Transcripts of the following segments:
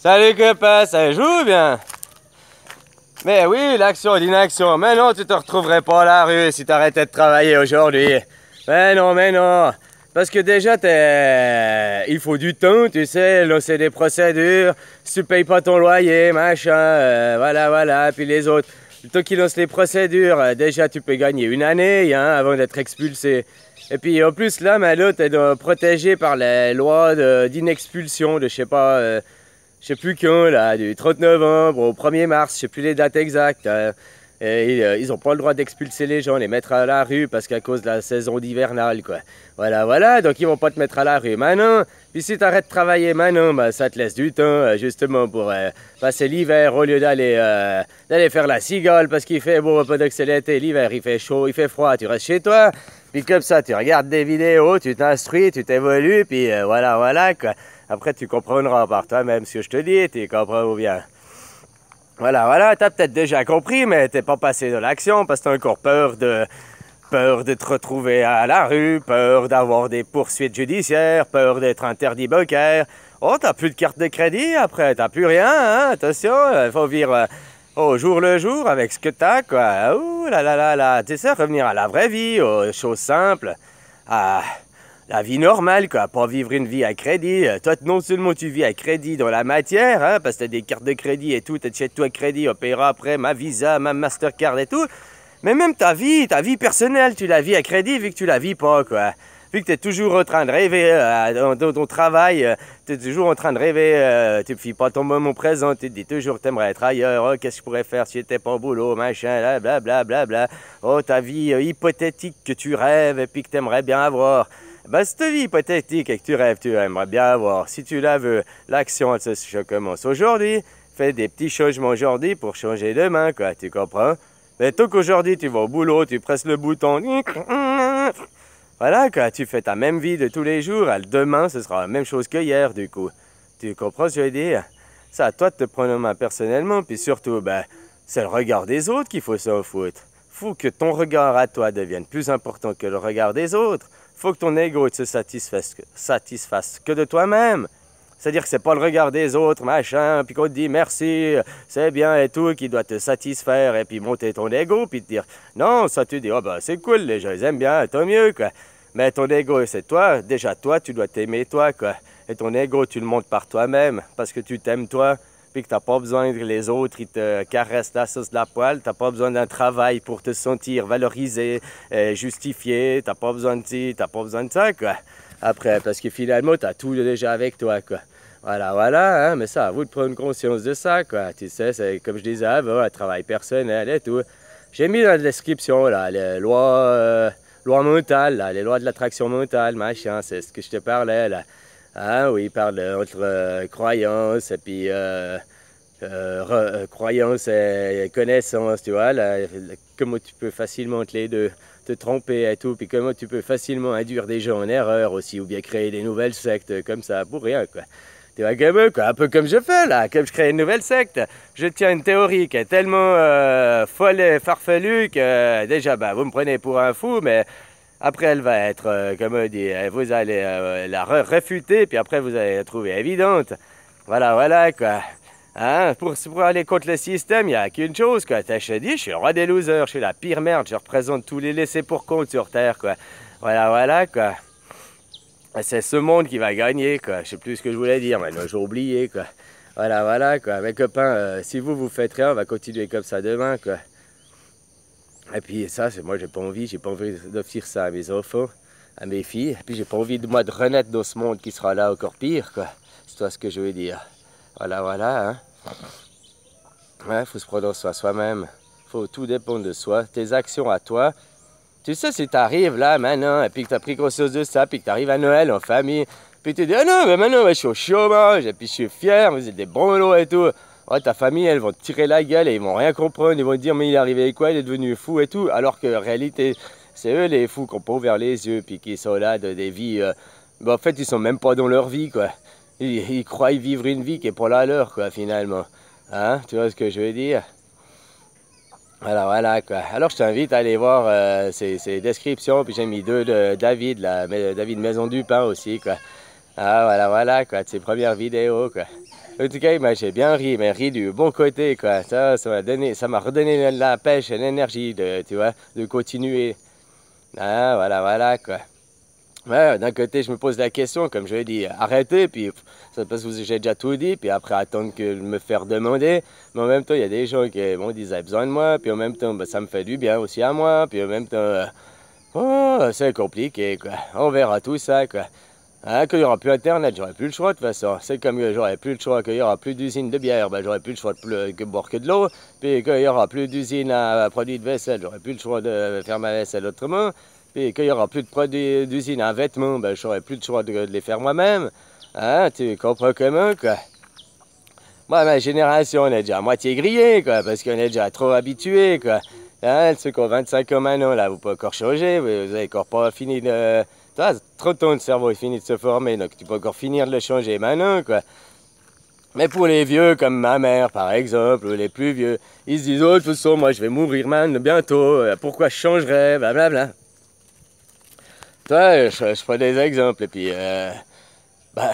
Salut copain, ça joue bien? Mais oui, l'action d'inaction. Mais non, tu te retrouverais pas à la rue si t'arrêtais de travailler aujourd'hui. Mais non, mais non. Parce que déjà, il faut du temps, tu sais, là, c'est des procédures. Si tu payes pas ton loyer, machin, voilà. Puis les autres, le temps qu'ils lancent les procédures, déjà, tu peux gagner une année hein, avant d'être expulsé. Et puis en plus, là, t'es protégé par les lois d'inexpulsion de, je sais pas, je sais plus quand, là, du 30 novembre au 1er mars, je sais plus les dates exactes. Ils n'ont pas le droit d'expulser les gens, les mettre à la rue parce qu'à cause de la saison hivernale, quoi. Voilà, donc ils vont pas te mettre à la rue maintenant. Puis si tu arrêtes de travailler maintenant, bah, ça te laisse du temps, justement, pour passer l'hiver au lieu d'aller faire la cigale parce qu'il fait beau pendant que c'est l'été. L'hiver, il fait chaud, il fait froid, tu restes chez toi. Puis comme ça, tu regardes des vidéos, tu t'instruis, tu t'évolues, puis voilà, quoi. Après, tu comprendras par toi-même ce que je te dis, tu comprends bien. Voilà, t'as peut-être déjà compris, mais t'es pas passé de l'action parce que t'as encore peur de te retrouver à la rue, peur d'avoir des poursuites judiciaires, peur d'être interdit bancaire. Oh, t'as plus de carte de crédit après, t'as plus rien, hein, attention, il faut vivre au jour le jour avec ce que t'as, quoi. Ouh là, tu sais, revenir à la vraie vie, aux choses simples. Ah, la vie normale, quoi, pas vivre une vie à crédit. Toi, non seulement tu vis à crédit dans la matière, hein, parce que t'as des cartes de crédit et tout, t'achètes toi crédit, on paiera après ma Visa, ma Mastercard et tout. Mais même ta vie personnelle, tu la vis à crédit vu que tu la vis pas, quoi. Vu que tu es toujours en train de rêver dans ton travail, tu es toujours en train de rêver, tu ne vis pas ton moment présent, tu te dis toujours que tu aimerais être ailleurs, oh, qu'est-ce que je pourrais faire si j'étais pas au boulot, machin, là, blablabla. Oh, ta vie hypothétique que tu rêves et puis que tu aimerais bien avoir. Ben, cette vie hypothétique et que tu rêves, tu aimerais bien avoir. Si tu la veux, l'action, elle se commence aujourd'hui. Fais des petits changements aujourd'hui pour changer demain, quoi, tu comprends? Mais tant qu'aujourd'hui, tu vas au boulot, tu presses le bouton. Voilà, quoi, tu fais ta même vie de tous les jours. Demain, ce sera la même chose que hier, du coup. Tu comprends ce que je veux dire? C'est à toi de te prendre en main personnellement, puis surtout, ben, c'est le regard des autres qu'il faut s'en foutre. Faut que ton regard à toi devienne plus important que le regard des autres. Faut que ton ego se satisfasse que de toi-même. C'est-à-dire que c'est pas le regard des autres, machin, puis qu'on te dit merci, c'est bien et tout, qui doit te satisfaire et puis monter ton ego, puis te dire non, ça tu dis, oh ben c'est cool, les gens ils aiment bien, tant mieux, quoi. Mais ton ego c'est toi, déjà toi, tu dois t'aimer toi, quoi. Et ton ego, tu le montes par toi-même, parce que tu t'aimes toi, puis que t'as pas besoin que les autres, ils te caressent la sauce de la poêle, t'as pas besoin d'un travail pour te sentir valorisé, justifié, t'as pas besoin de ça, quoi. Après, parce que finalement, tu as tout déjà avec toi, quoi. Voilà, hein, mais ça, à vous de prendre conscience de ça, quoi. Tu sais, c'est comme je disais avant, un travail personnel et tout. J'ai mis dans la description, là, les lois mentales, là, les lois de l'attraction mentale, machin, c'est ce que je te parlais, là. Hein, oui, il parle entre croyance et puis croyance et connaissance, tu vois, là, comment tu peux facilement entre les deux te tromper et tout, puis comment tu peux facilement induire des gens en erreur aussi, ou bien créer des nouvelles sectes comme ça, pour rien, quoi. Tu vois, comme eux, quoi, un peu comme je fais, là, comme je crée une nouvelle secte. Je tiens une théorie qui est tellement folle et farfelue que, déjà, ben, vous me prenez pour un fou, mais après, elle va être, comme on dit, vous allez la réfuter, puis après, vous allez la trouver évidente. Voilà, quoi. Hein? Pour aller contre le système, il n'y a qu'une chose, quoi. Je te dis, je suis le roi des losers, je suis la pire merde, je représente tous les laissés pour compte sur Terre, quoi. Voilà, quoi. C'est ce monde qui va gagner, quoi. Je sais plus ce que je voulais dire, maintenant j'ai oublié, quoi. Voilà, quoi. Mes copains, si vous faites rien, on va continuer comme ça demain, quoi. Et puis ça, c'est moi, j'ai pas envie d'offrir ça à mes enfants, à mes filles. Et puis j'ai pas envie de moi de renaître dans ce monde qui sera là encore pire, quoi. C'est toi ce que je veux dire. Voilà, hein. Ouais, faut se prendre soin soi-même. Faut tout dépendre de soi. Tes actions à toi. Tu sais, si t'arrives là maintenant, et puis que t'as pris conscience de ça, puis que t'arrives à Noël en famille, puis tu te dis, ah non, mais maintenant, je suis au chômage, et puis je suis fier, vous êtes des bons lots et tout. Ouais, ta famille, elles vont te tirer la gueule et ils vont rien comprendre. Ils vont te dire, mais il est arrivé quoi? Il est devenu fou et tout. Alors qu'en réalité, c'est eux les fous qui ont pas ouvert les yeux, puis qui sont là de des vies. Ben, en fait, ils sont même pas dans leur vie, quoi. Ils croient vivre une vie qui est pas la leur, quoi, finalement. Hein? Tu vois ce que je veux dire? Voilà, quoi. Alors, je t'invite à aller voir ces descriptions. Puis j'ai mis deux de David, David Maison du Pain aussi, quoi. Ah, voilà, quoi. De ses premières vidéos, quoi. En tout cas, j'ai bien ri, mais ri du bon côté, quoi. Ça m'a redonné la pêche et l'énergie, tu vois, de continuer. Ah, voilà, voilà, quoi. Ouais, d'un côté, je me pose la question, comme je l'ai dit, arrêter, puis c'est parce que j'ai déjà tout dit, puis après attendre que me faire demander. Mais en même temps, il y a des gens qui disent, ils ont besoin de moi, puis en même temps, ça me fait du bien aussi à moi, puis en même temps, oh, c'est compliqué, quoi. On verra tout ça, quoi. Hein, qu'il n'y aura plus Internet, j'aurai plus le choix de toute façon. C'est comme j'aurai plus le choix qu'il n'y aura plus d'usine de bière, ben, j'aurai plus le choix de boire que de l'eau. Puis qu'il n'y aura plus d'usine à produits de vaisselle, j'aurai plus le choix de faire ma vaisselle autrement. Puis qu'il n'y aura plus de produits d'usine à vêtements, ben, j'aurai plus le choix de les faire moi-même. Hein, tu comprends comment, quoi? Moi, ma génération, on est déjà à moitié grillé, quoi, parce qu'on est déjà trop habitué, quoi. Hein, ceux qui ont 25 ans maintenant, là, vous pouvez encore changer, vous n'avez encore pas fini de... Toi, 30 ans, le cerveau est fini de se former, donc tu peux encore finir de le changer maintenant, quoi. Mais pour les vieux, comme ma mère, par exemple, ou les plus vieux, ils se disent, oh, de toute façon, moi, je vais mourir maintenant, bientôt, pourquoi je changerais, blablabla. Toi, je prends des exemples, et puis, bah...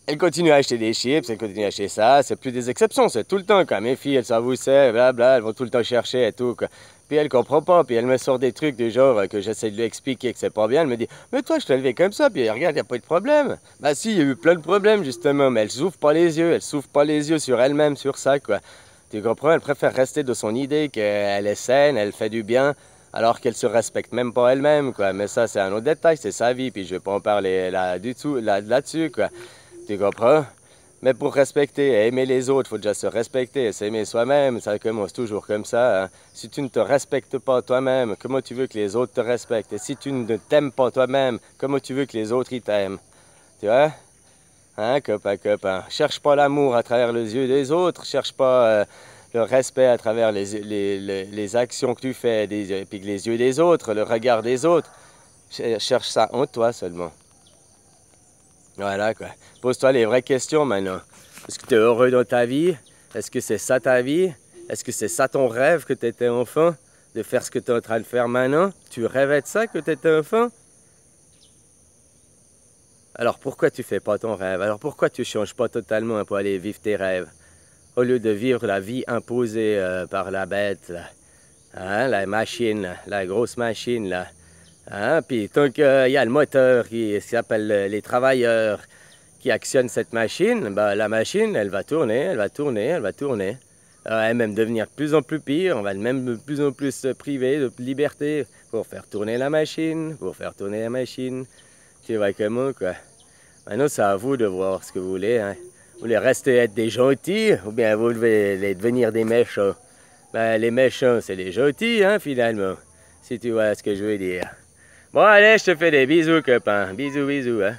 Elle continue à acheter des chips, elle continue à acheter ça, c'est plus des exceptions, c'est tout le temps, quoi. Mes filles, elles savent où c'est, blabla, elles vont tout le temps chercher et tout, quoi. Puis elle comprend pas, puis elle me sort des trucs du genre que j'essaie de lui expliquer que c'est pas bien, elle me dit « Mais toi, je t'ai élevé comme ça, puis regarde, y a pas eu de problème. » Bah si, il y a eu plein de problèmes, justement, mais elle s'ouvre pas les yeux, elle s'ouvre pas les yeux sur elle-même, sur ça, quoi. Tu comprends? Elle préfère rester de son idée qu'elle est saine, elle fait du bien, alors qu'elle se respecte même pas elle-même, quoi. Mais ça, c'est un autre détail, c'est sa vie, puis je vais pas en parler là-dessus, quoi. Tu comprends? Mais pour respecter et aimer les autres, il faut déjà se respecter, s'aimer soi-même, ça commence toujours comme ça. Hein. Si tu ne te respectes pas toi-même, comment tu veux que les autres te respectent? Et si tu ne t'aimes pas toi-même, comment tu veux que les autres ils t'aiment? Tu vois? Hein, copain, copain. Cherche pas l'amour à travers les yeux des autres, cherche pas le respect à travers les actions que tu fais, et puis les yeux des autres, le regard des autres. Cherche ça en toi seulement. Voilà, quoi. Pose-toi les vraies questions maintenant. Est-ce que tu es heureux dans ta vie? Est-ce que c'est ça ta vie? Est-ce que c'est ça ton rêve que tu étais enfant? De faire ce que tu es en train de faire maintenant? Tu rêvais de ça que tu étais enfant? Alors pourquoi tu fais pas ton rêve? Alors pourquoi tu changes pas totalement pour aller vivre tes rêves? Au lieu de vivre la vie imposée par la bête, là. Hein, la machine, là, la grosse machine, là. Hein? Puis tant qu'il y a le moteur qui s'appelle les travailleurs qui actionnent cette machine, ben, la machine, elle va tourner, elle va tourner, elle va tourner. Elle va même devenir de plus en plus pire, on va même de plus en plus se priver de liberté pour faire tourner la machine, pour faire tourner la machine. Tu vois comment, quoi. Maintenant, c'est à vous de voir ce que vous voulez. Hein. Vous voulez rester être des gentils ou bien vous devez devenir des méchants? Ben, les méchants, c'est les gentils, hein, finalement, si tu vois ce que je veux dire. Bon, allez, je te fais des bisous, copain. Bisous, bisous, hein.